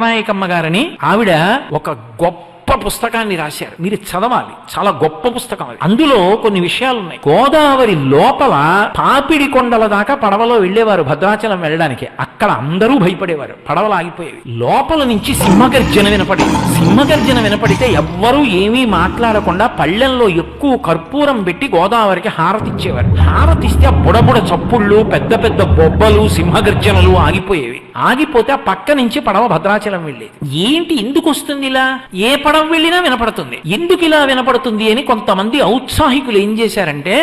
నాయకమ్మ గారని ఆవిడ ఒక గొప్ప పుస్తకాన్ని రాశారు. మీరు చదవాలి, చాలా గొప్ప పుస్తకం అది. అందులో కొన్ని విషయాలు ఉన్నాయి. గోదావరి లోపల పాపిడి కొండల దాకా పడవలో వెళ్లేవారు భద్రాచలం వెళ్ళడానికి. అక్కడ అందరూ భయపడేవారు, పడవలు ఆగిపోయేవి. లోపల నుంచి సింహగర్జన వినపడేది. సింహగర్జన వినపడితే ఎవ్వరూ ఏమీ మాట్లాడకుండా పళ్ళెంలో ఎక్కువ కర్పూరం పెట్టి గోదావరికి హారతిచ్చేవారు. హారతిస్తే ఆ బుడబుడ చప్పుళ్ళు, పెద్ద పెద్ద బొబ్బలు, సింహగర్జనలు ఆగిపోయేవి. ఆగిపోతే ఆ పక్క నుంచి పడవ భద్రాచలం వెళ్ళేది. ఏంటి ఎందుకు వస్తుంది ఇలా? ఏ పడవ వెళ్ళినా వినపడుతుంది. ఎందుకు ఇలా వినపడుతుంది అని కొంతమంది ఔత్సాహికులు ఏం చేశారంటే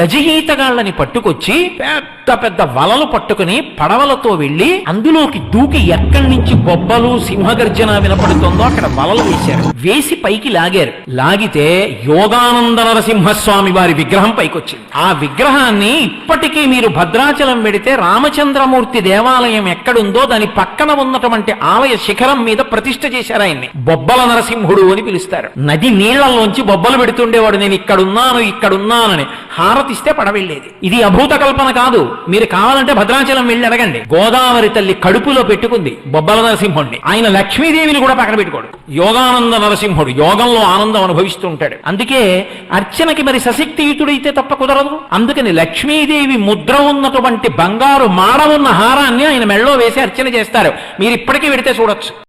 గజహీతగాళ్ళని పట్టుకొచ్చి పెద్ద పెద్ద వలలు పట్టుకుని పడవలతో వెళ్లి అందులోకి దూకి ఎక్కడి నుంచి బొబ్బలు సింహగర్జన వినపడుతుందో అక్కడ వలలు వేశారు. వేసి పైకి లాగారు. లాగితే యోగానంద నరసింహస్వామి వారి విగ్రహం పైకొచ్చింది. ఆ విగ్రహాన్ని ఇప్పటికీ మీరు భద్రాచలం వెడితే రామచంద్రమూర్తి దేవాలయం ఎక్కడుందో దాని పక్కన ఉన్నటువంటి ఆలయ శిఖరం మీద ప్రతిష్ఠ చేశారు. ఆయన్ని బొబ్బల నరసింహుడు అని పిలుస్తారు. నది నీళ్లలోంచి బొబ్బలు పెడుతుండేవాడు. నేను ఇక్కడున్నానని హారతిస్తే పడవెళ్ళేది. ఇది అభూత కల్పన కాదు. మీరు కావాలంటే భద్రాచలం వెళ్ళి అడగండి. గోదావరి తల్లి కడుపులో పెట్టుకుంది బొబ్బల నరసింహుడిని. ఆయన లక్ష్మీదేవిని కూడా పక్కన పెట్టుకోడు. యోగానంద నరసింహుడు యోగంలో ఆనందం అనుభవిస్తూ ఉంటాడు. అందుకే అర్చనకి మరి సశక్తియుతుడైతే తప్ప కుదరదు. అందుకని లక్ష్మీదేవి ముద్ర ఉన్నటువంటి బంగారు మాడ ఉన్న హారాన్ని ఆయన మెళ్ళో వేసి అర్చన చేస్తారు. మీరు ఇప్పటికీ వెడితే చూడొచ్చు.